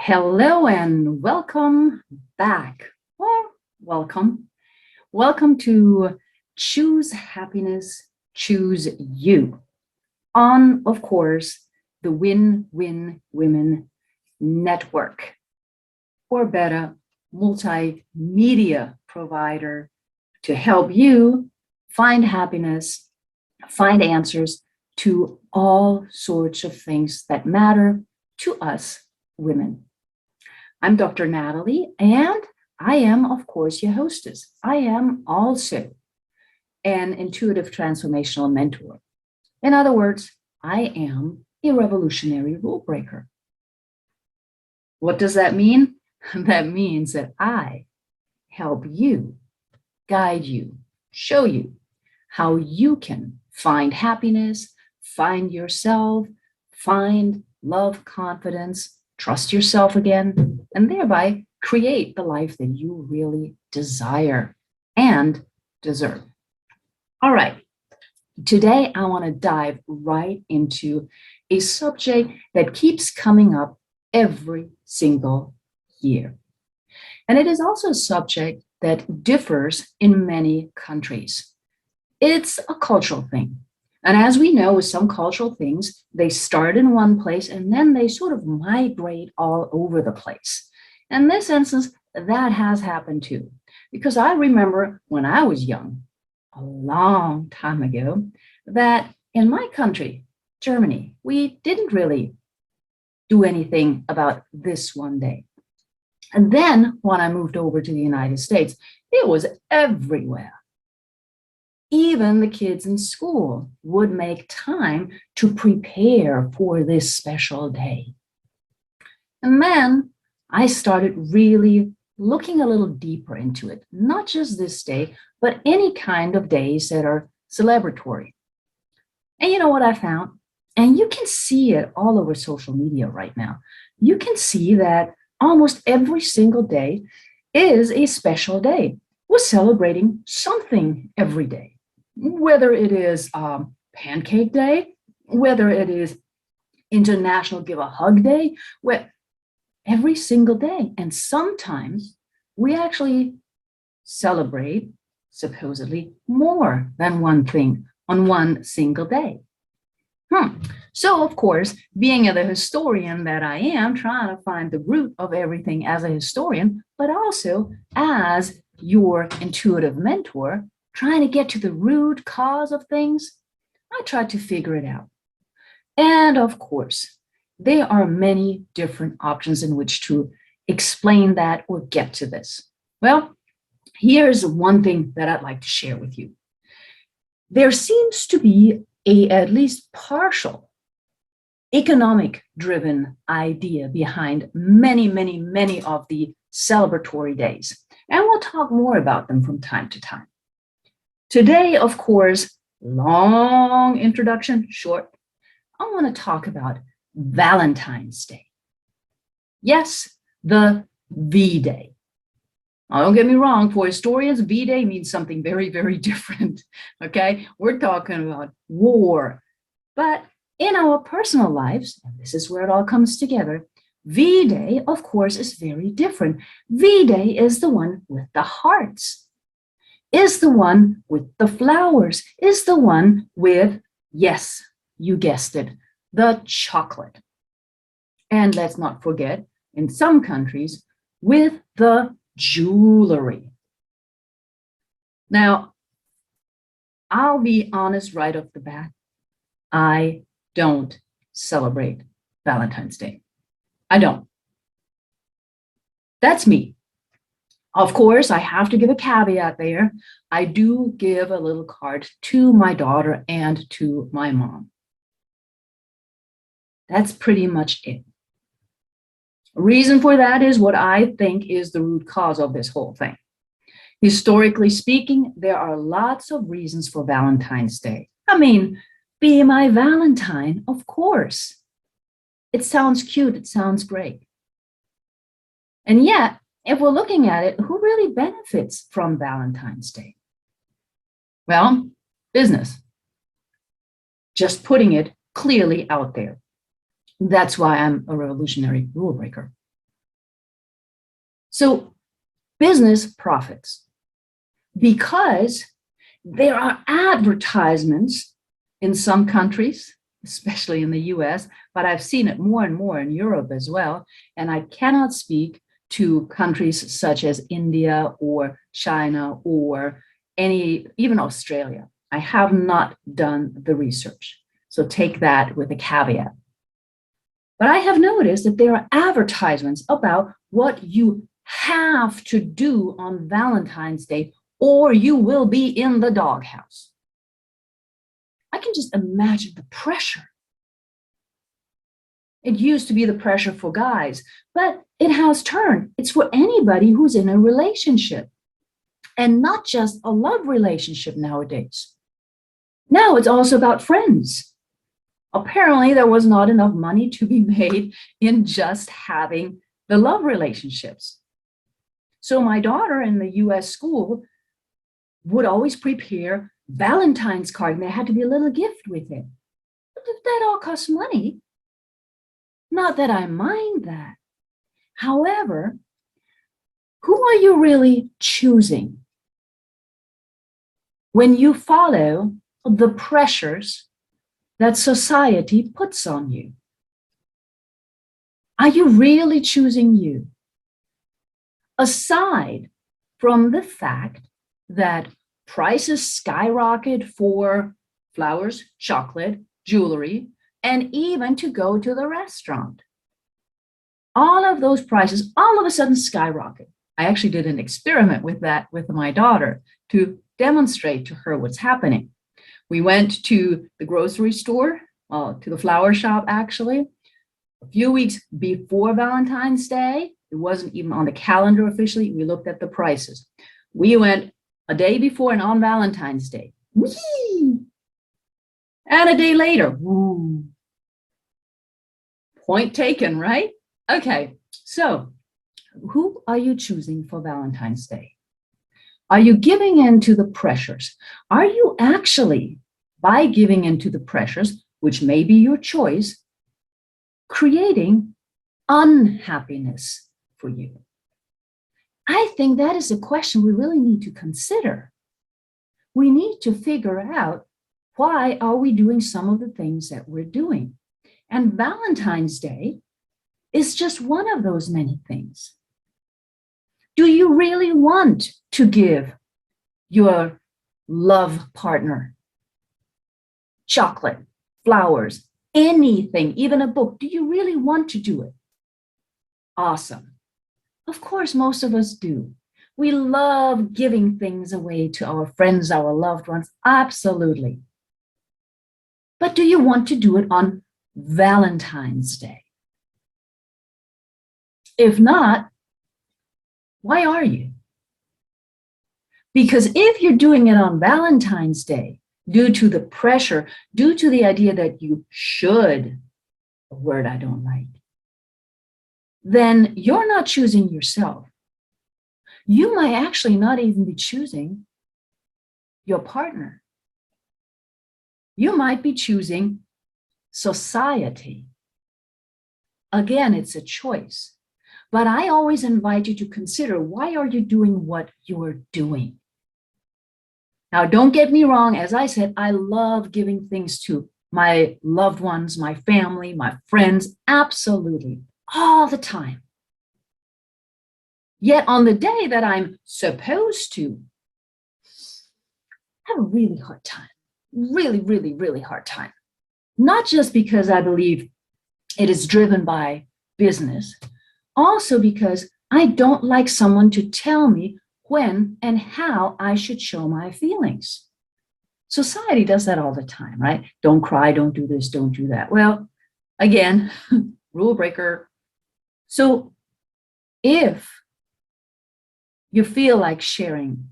Hello and welcome back. Or welcome. Welcome to Choose Happiness, Choose You on, of course, the Win-Win Women Network, or better, multimedia provider to help you find happiness, find answers to all sorts of things that matter to us women. I'm Dr. Natalie, and I am, of course, your hostess. I am also an intuitive transformational mentor. In other words, I am a revolutionary rule breaker. What does that mean? That means that I help you, guide you, show you how you can find happiness, find yourself, find love, confidence, trust yourself again, and thereby create the life that you really desire and deserve. All right, today I want to dive right into a subject that keeps coming up every single year. And it is also a subject that differs in many countries. It's a cultural thing. And as we know, with some cultural things, they start in one place and then they sort of migrate all over the place. In this instance, that has happened too. Because I remember when I was young, a long time ago, that in my country, Germany, we didn't really do anything about this one day. And then when I moved over to the United States, it was everywhere. Even the kids in school would make time to prepare for this special day. And then I started really looking a little deeper into it, not just this day, but any kind of days that are celebratory. And you know what I found? And you can see it all over social media right now. You can see that almost every single day is a special day. We're celebrating something every day. Whether it is Pancake Day, whether it is International Give a Hug Day, every single day. And sometimes we actually celebrate supposedly more than one thing on one single day. So, of course, being the historian that I am, trying to find the root of everything as a historian, but also as your intuitive mentor, trying to get to the root cause of things, I tried to figure it out. And of course, there are many different options in which to explain that or get to this. Well, here's one thing that I'd like to share with you. There seems to be a at least partial economic-driven idea behind many of the celebratory days. And we'll talk more about them from time to time. Today, of course, long introduction, short, I want to talk about Valentine's Day. Yes, the V-Day. Now, don't get me wrong, for historians, V-Day means something very different, okay? We're talking about war. But in our personal lives, and this is where it all comes together, V-Day, of course, is very different. V-Day is the one with the hearts, is the one with the flowers, is the one with, yes, you guessed it, the chocolate. And let's not forget, in some countries, with the jewelry. Now, I'll be honest right off the bat, I don't celebrate Valentine's Day. I don't. That's me. Of course, I have to give a caveat there. I do give a little card to my daughter and to my mom. That's pretty much it. Reason for that is what I think is the root cause of this whole thing. Historically speaking, there are lots of reasons for Valentine's Day. I mean, be my Valentine, of course. It sounds cute, it sounds great. And yet, if we're looking at it, who really benefits from Valentine's Day? Well, business. Just putting it clearly out there. That's why I'm a revolutionary rule breaker. So business profits because there are advertisements in some countries, especially in the US, but I've seen it more and more in Europe as well. And I cannot speak to countries such as India or China or even Australia. I have not done the research. So take that with a caveat. But I have noticed that there are advertisements about what you have to do on Valentine's Day, or you will be in the doghouse. I can just imagine the pressure. It used to be the pressure for guys, but it has turned. It's for anybody who's in a relationship, and not just a love relationship nowadays. Now it's also about friends. Apparently, there was not enough money to be made in just having the love relationships. So my daughter in the US school would always prepare Valentine's card, and there had to be a little gift with it. But that all costs money. Not that I mind that. However, who are you really choosing when you follow the pressures that society puts on you? Are you really choosing you? Aside from the fact that prices skyrocket for flowers, chocolate, jewelry, and even to go to the restaurant. All of those prices all of a sudden skyrocket. I actually did an experiment with that with my daughter to demonstrate to her what's happening. We went to the grocery store, to the flower shop actually, a few weeks before Valentine's Day. It wasn't even on the calendar officially. We looked at the prices. We went a day before and on Valentine's Day. Whee! And a day later, woo. Point taken, right? Okay, so who are you choosing for Valentine's Day? Are you giving in to the pressures? Are you actually, by giving in to the pressures, which may be your choice, creating unhappiness for you? I think that is a question we really need to consider. We need to figure out, why are we doing some of the things that we're doing? And Valentine's Day is just one of those many things. Do you really want to give your love partner chocolate, flowers, anything, even a book? Do you really want to do it? Awesome. Of course, most of us do. We love giving things away to our friends, our loved ones. Absolutely. But do you want to do it on Valentine's Day? If not, why are you? Because if you're doing it on Valentine's Day, due to the pressure, due to the idea that you should, a word I don't like, then you're not choosing yourself. You might actually not even be choosing your partner. You might be choosing society. Again, it's a choice. But I always invite you to consider, why are you doing what you're doing? Now, don't get me wrong. As I said, I love giving things to my loved ones, my family, my friends, absolutely, all the time. Yet on the day that I'm supposed to, I have a really hard time, really, really, really hard time. Not just because I believe it is driven by business, also because I don't like someone to tell me when and how I should show my feelings. Society does that all the time, right? Don't cry, don't do this, don't do that. Well, again, rule breaker. So if you feel like sharing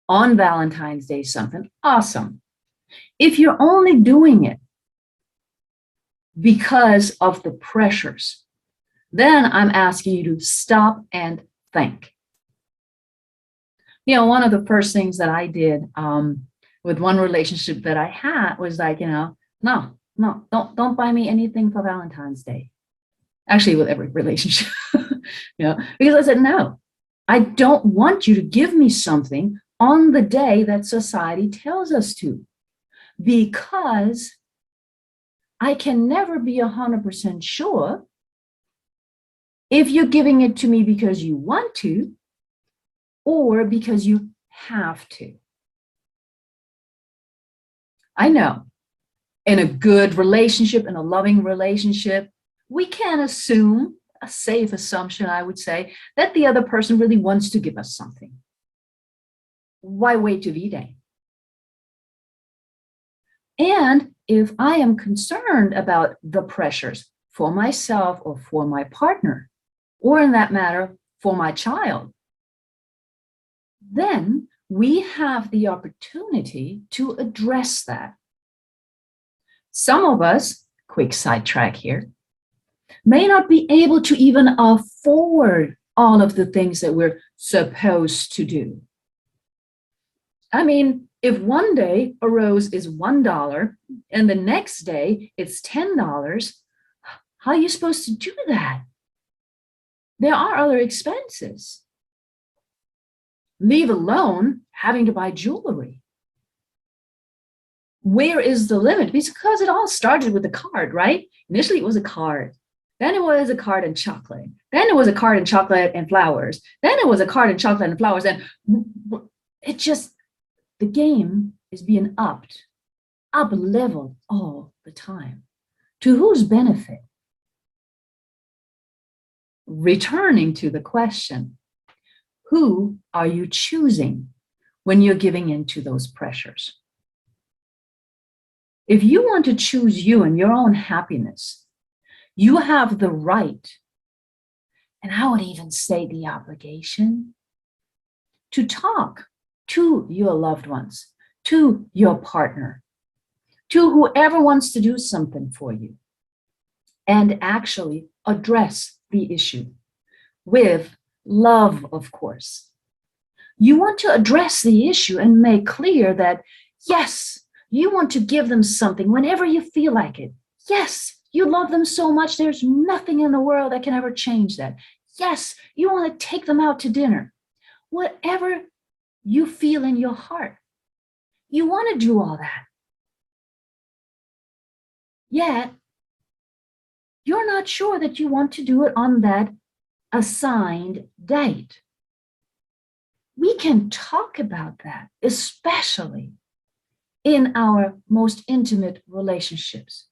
on Valentine's Day something, awesome. If you're only doing it because of the pressures, then I'm asking you to stop and think. One of the first things that I did with one relationship that I had was like, no, don't buy me anything for Valentine's Day. Actually, with every relationship, because I said, no, I don't want you to give me something on the day that society tells us to, because I can never be 100% sure if you're giving it to me because you want to or because you have to. I know in a good relationship, in a loving relationship, we can assume, a safe assumption, I would say, that the other person really wants to give us something. Why wait to V-Day? And if I am concerned about the pressures for myself or for my partner, or in that matter, for my child, then we have the opportunity to address that. Some of us, quick sidetrack here, may not be able to even afford all of the things that we're supposed to do. I mean, if one day a rose is $1 and the next day it's $10, how are you supposed to do that? There are other expenses. Leave alone having to buy jewelry. Where is the limit? Because it all started with a card, right? Initially, it was a card. Then it was a card and chocolate. Then it was a card and chocolate and flowers. Then it was a card and chocolate and flowers. And it just, the game is being up-leveled all the time. To whose benefit? Returning to the question, who are you choosing when you're giving in to those pressures? If you want to choose you and your own happiness, you have the right, and I would even say the obligation, to talk to your loved ones, to your partner, to whoever wants to do something for you, and actually address the issue with love, of course. You want to address the issue and make clear that, yes, you want to give them something whenever you feel like it. Yes, you love them so much, there's nothing in the world that can ever change that. Yes, you want to take them out to dinner. Whatever you feel in your heart, you want to do all that. Yet, you're not sure that you want to do it on that assigned date. We can talk about that, especially in our most intimate relationships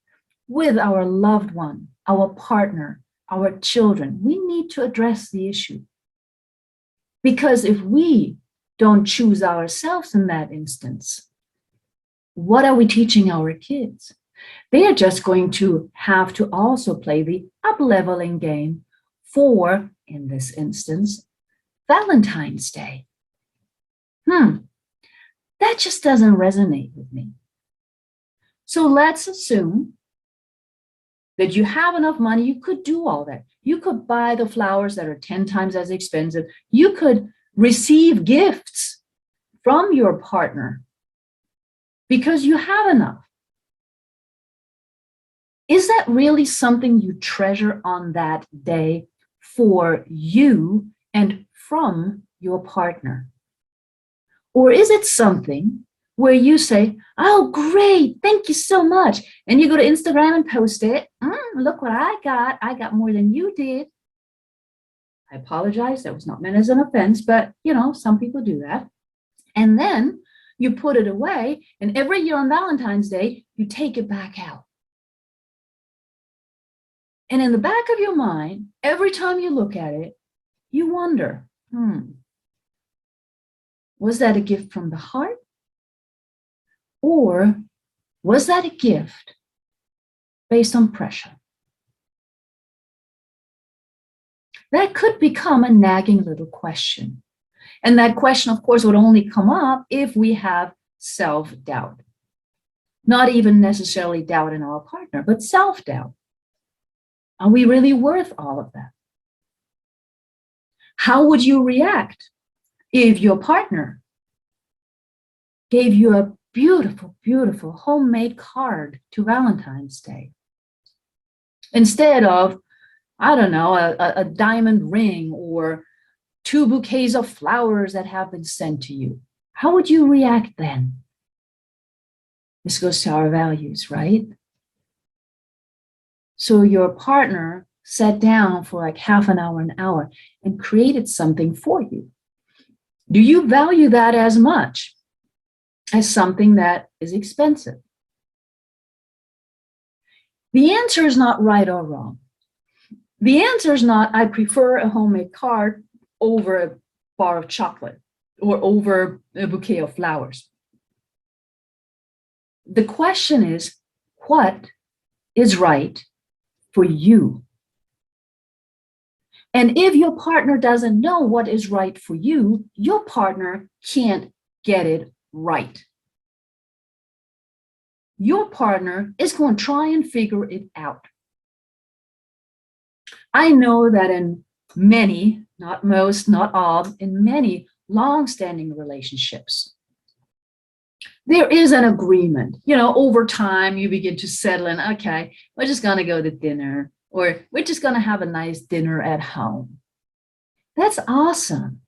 with our loved one, our partner, our children. We need to address the issue. Because if we don't choose ourselves in that instance, what are we teaching our kids? They are just going to have to also play the up-leveling game for, in this instance, Valentine's Day. That just doesn't resonate with me. So let's assume that you have enough money, you could do all that. You could buy the flowers that are 10 times as expensive. You could receive gifts from your partner because you have enough. Is that really something you treasure on that day for you and from your partner? Or is it something where you say, oh, great, thank you so much. And you go to Instagram and post it. Look what I got. I got more than you did. I apologize. That was not meant as an offense, but some people do that. And then you put it away. And every year on Valentine's Day, you take it back out. And in the back of your mind, every time you look at it, you wonder, was that a gift from the heart? Or was that a gift based on pressure? That could become a nagging little question. And that question, of course, would only come up if we have self-doubt. Not even necessarily doubt in our partner, but self-doubt. Are we really worth all of that? How would you react if your partner gave you a beautiful, beautiful homemade card to Valentine's Day instead of, I don't know, a diamond ring or 2 bouquets of flowers that have been sent to you. How would you react then? This goes to our values, right? So your partner sat down for like half an hour, and created something for you. Do you value that as much as something that is expensive? The answer is not right or wrong. The answer is not, I prefer a homemade card over a bar of chocolate or over a bouquet of flowers. The question is, what is right for you? And if your partner doesn't know what is right for you, your partner can't get it right. Your partner is going to try and figure it out. I know that in many, not most, not all, in many long-standing relationships, there is an agreement. You know, over time, you begin to settle in, okay, we're just going to go to dinner, or we're just going to have a nice dinner at home. That's awesome.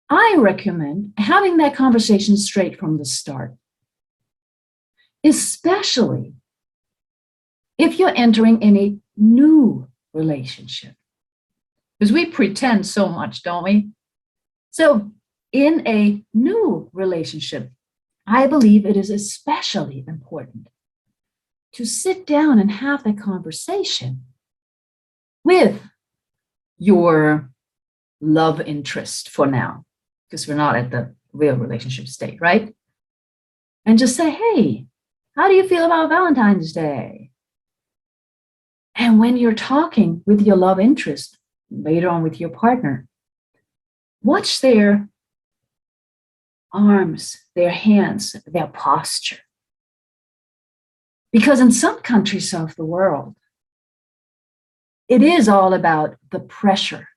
I recommend having that conversation straight from the start, especially if you're entering in a new relationship. Because we pretend so much, don't we? So in a new relationship, I believe it is especially important to sit down and have that conversation with your love interest for now, because we're not at the real relationship state, right? And just say, hey, how do you feel about Valentine's Day? And when you're talking with your love interest, later on with your partner, watch their arms, their hands, their posture. Because in some countries of the world, it is all about the pressure.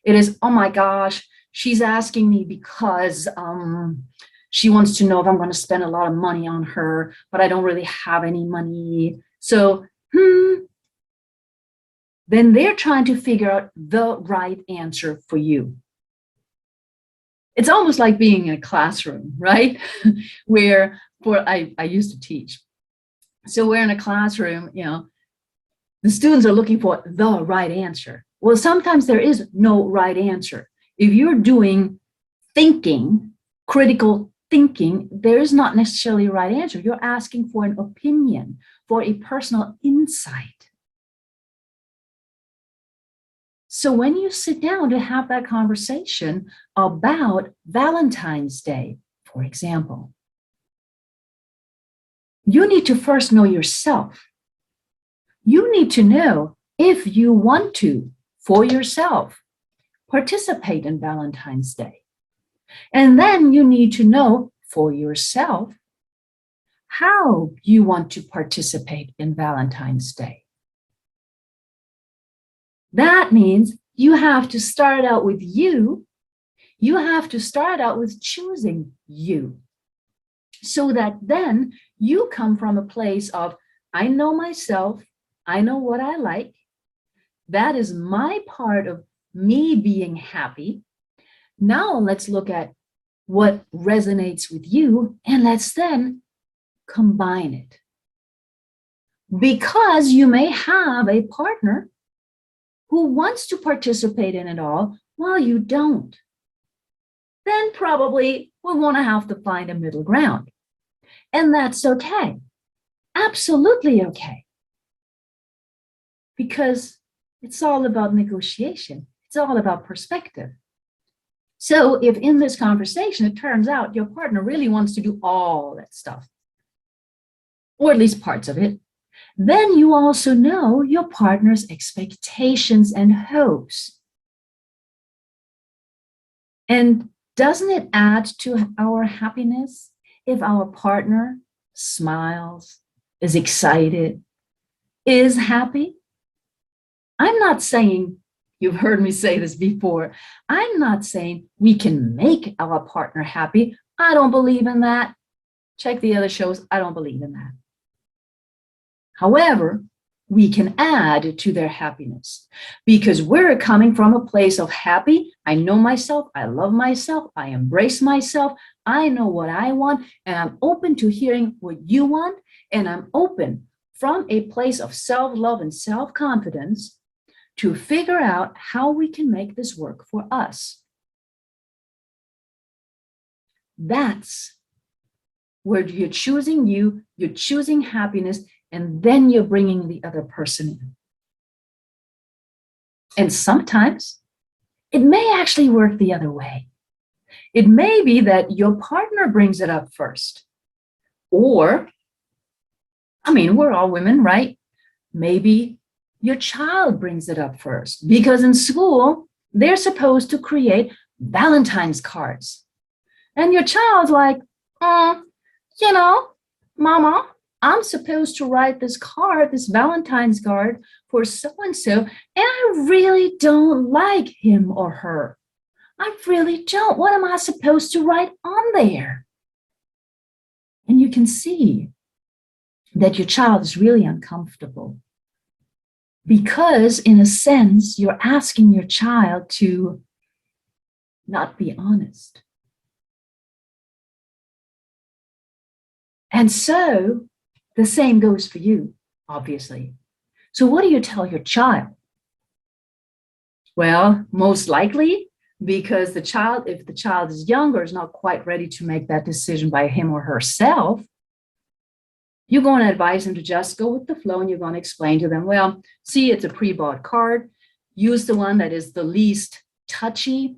It is, oh my gosh, she's asking me because she wants to know if I'm going to spend a lot of money on her, but I don't really have any money. So, then they're trying to figure out the right answer for you. It's almost like being in a classroom, right? Where I used to teach. So we're in a classroom, you know, the students are looking for the right answer. Well, sometimes there is no right answer. If you're doing thinking, critical thinking, there is not necessarily a right answer. You're asking for an opinion, for a personal insight. So when you sit down to have that conversation about Valentine's Day, for example, you need to first know yourself. You need to know if you want to, for yourself, participate in Valentine's Day. And then you need to know for yourself how you want to participate in Valentine's Day. That means you have to start out with you. You have to start out with choosing you, so that then you come from a place of, I know myself, I know what I like. That is my part of me being happy. Now let's look at what resonates with you, and let's then combine it. Because you may have a partner who wants to participate in it all while you don't. Then probably we're going to have to find a middle ground. And that's okay. Absolutely okay. Because it's all about negotiation. It's all about perspective. So if in this conversation, it turns out your partner really wants to do all that stuff, or at least parts of it, then you also know your partner's expectations and hopes. And doesn't it add to our happiness if our partner smiles, is excited, is happy? I'm not saying, you've heard me say this before, I'm not saying we can make our partner happy. I don't believe in that. Check the other shows. I don't believe in that. However, we can add to their happiness, because we're coming from a place of happy. I know myself, I love myself, I embrace myself, I know what I want, and I'm open to hearing what you want, and I'm open from a place of self-love and self-confidence to figure out how we can make this work for us. That's where you're choosing you, you're choosing happiness, and then you're bringing the other person in. And sometimes it may actually work the other way. It may be that your partner brings it up first. Or, I mean, we're all women, right? Maybe your child brings it up first, because in school, they're supposed to create Valentine's cards. And your child's like, you know, Mama, I'm supposed to write this card, this Valentine's card for so-and-so, and I really don't like him or her. I really don't. What am I supposed to write on there? And you can see that your child is really uncomfortable, because in a sense, you're asking your child to not be honest. And so the same goes for you, obviously. So what do you tell your child? Well, most likely, because the child, if the child is younger, is not quite ready to make that decision by him or herself, you're going to advise them to just go with the flow, and you're going to explain to them, well, see, it's a pre-bought card. Use the one that is the least touchy,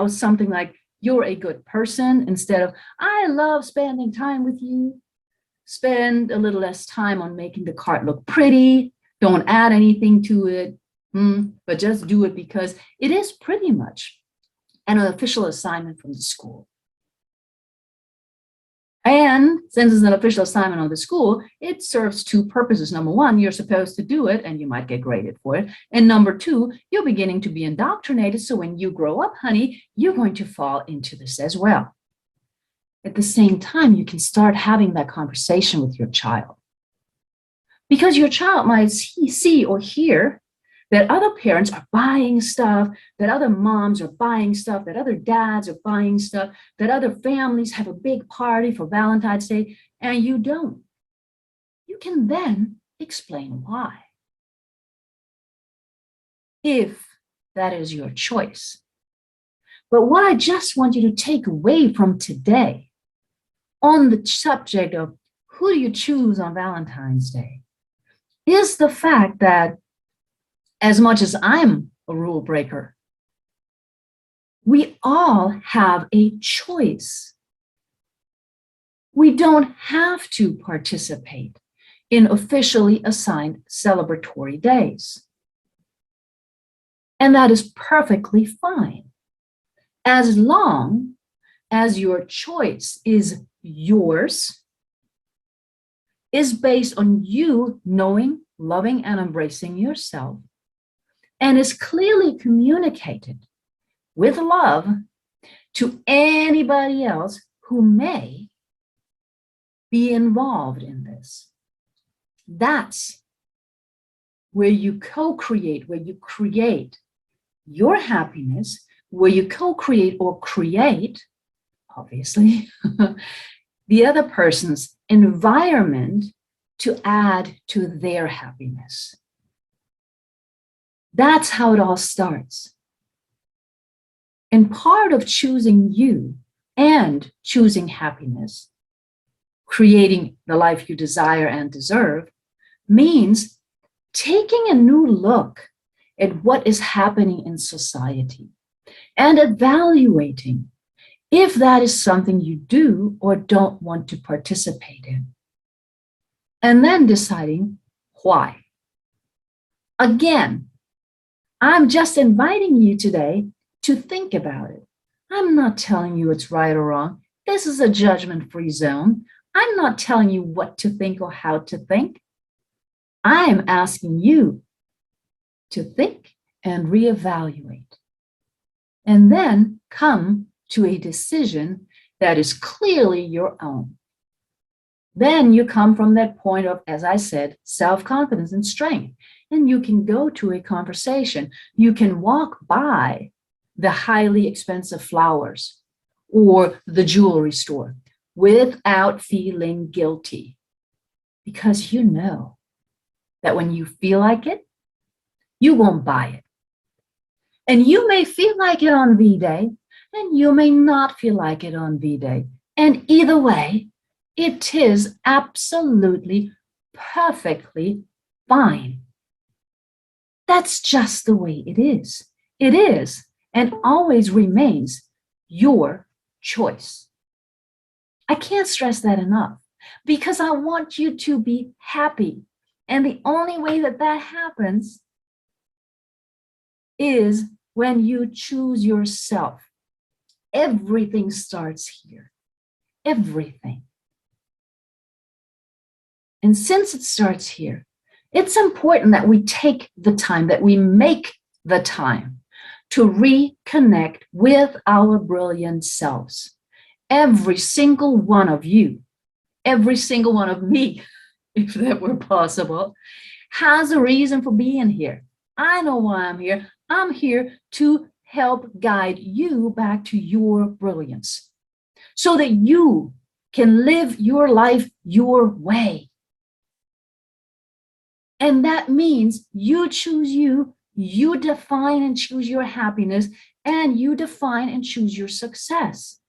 something like, you're a good person, instead of, I love spending time with you. Spend a little less time on making the card look pretty. Don't add anything to it, but just do it because it is pretty much an official assignment from the school. And since it's an official assignment of the school, it serves two purposes. Number one, you're supposed to do it and you might get graded for it. And number two, you're beginning to be indoctrinated. So when you grow up, honey, you're going to fall into this as well. At the same time, you can start having that conversation with your child, because your child might see or hear that other parents are buying stuff, that other moms are buying stuff, that other dads are buying stuff, that other families have a big party for Valentine's Day, and you don't. You can then explain why, if that is your choice. But what I just want you to take away from today on the subject of who do you choose on Valentine's Day is the fact that, as much as I'm a rule breaker, we all have a choice. We don't have to participate in officially assigned celebratory days. And that is perfectly fine, as long as your choice is yours, is based on you knowing, loving, and embracing yourself, and is clearly communicated with love to anybody else who may be involved in this. That's where you co-create, where you create your happiness, where you co-create or create, obviously, the other person's environment to add to their happiness. That's how it all starts. And part of choosing you and choosing happiness, creating the life you desire and deserve, means taking a new look at what is happening in society and evaluating if that is something you do or don't want to participate in. And then deciding why. Again, I'm just inviting you today to think about it. I'm not telling you it's right or wrong. This is a judgment-free zone. I'm not telling you what to think or how to think. I'm asking you to think and reevaluate, and then come to a decision that is clearly your own. Then you come from that point of, as I said, self-confidence and strength. And you can go to a conversation. You can walk by the highly expensive flowers or the jewelry store without feeling guilty. Because you know that when you feel like it, you won't buy it. And you may feel like it on V-Day, and you may not feel like it on V-Day. And either way, it is absolutely, perfectly fine. That's just the way it is. It is and always remains your choice. I can't stress that enough because I want you to be happy. And the only way that that happens is when you choose yourself. Everything starts here. Everything. And since it starts here, it's important that we take the time, that we make the time to reconnect with our brilliant selves. Every single one of you, every single one of me, if that were possible, has a reason for being here. I know why I'm here. I'm here to help guide you back to your brilliance so that you can live your life your way. And that means you choose you, you define and choose your happiness, and you define and choose your success.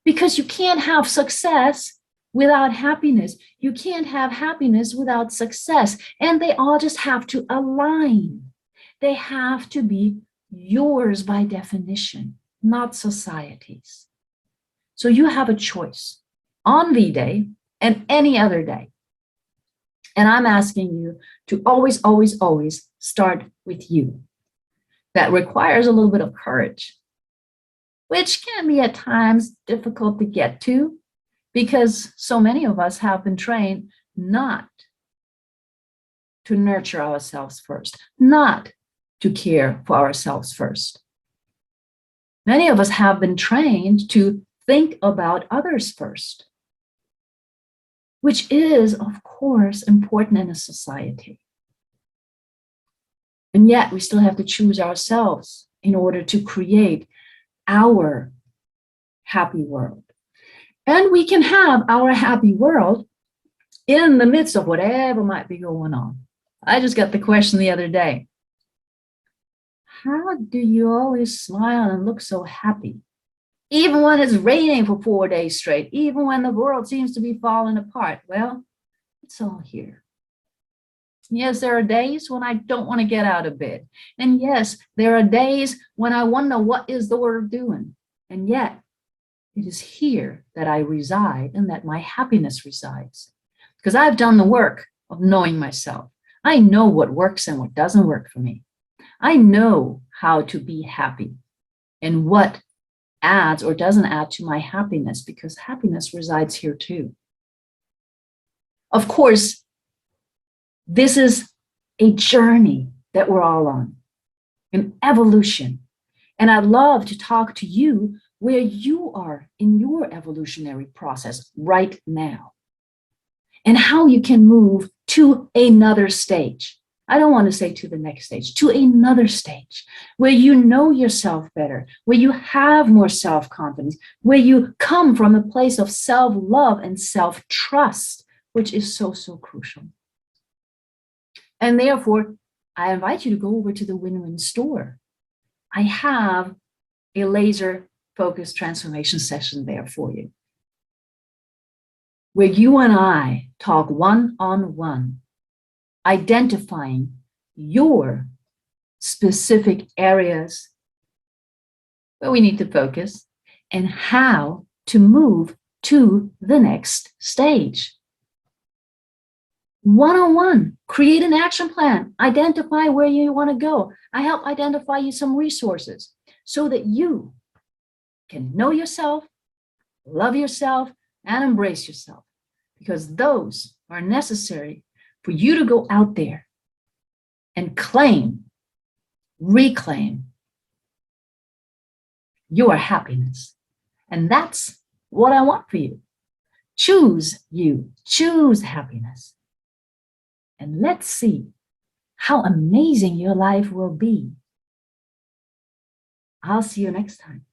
Because you can't have success without happiness. You can't have happiness without success. And they all just have to align. They have to be yours by definition, not society's. So you have a choice on V-Day and any other day. And I'm asking you to always, always, always start with you. That requires a little bit of courage, which can be at times difficult to get to because so many of us have been trained not to nurture ourselves first, not to care for ourselves first. Many of us have been trained to think about others first, which is, of course, important in a society. And yet we still have to choose ourselves in order to create our happy world. And we can have our happy world in the midst of whatever might be going on. I just got the question the other day. How do you always smile and look so happy? Even when it's raining for 4 days straight, even when the world seems to be falling apart. Well, it's all here. Yes, there are days when I don't want to get out of bed. And yes, there are days when I wonder what is the Lord doing. And yet, it is here that I reside and that my happiness resides. Because I've done the work of knowing myself. I know what works and what doesn't work for me. I know how to be happy and what adds or doesn't add to my happiness, because happiness resides here too. Of course, this is a journey that we're all on, an evolution. And I'd love to talk to you where you are in your evolutionary process right now and how you can move to another stage. I don't want to say to the next stage, to another stage where you know yourself better, where you have more self-confidence, where you come from a place of self-love and self-trust, which is so, so crucial. And therefore, I invite you to go over to the Win-Win store. I have a laser-focused transformation session there for you, where you and I talk one-on-one, identifying your specific areas where we need to focus and how to move to the next stage. One-on-one, create an action plan, identify where you want to go. I help identify you some resources so that you can know yourself, love yourself, and embrace yourself, because those are necessary for you to go out there and claim, reclaim your happiness. And that's what I want for you. Choose you, choose happiness. And let's see how amazing your life will be. I'll see you next time.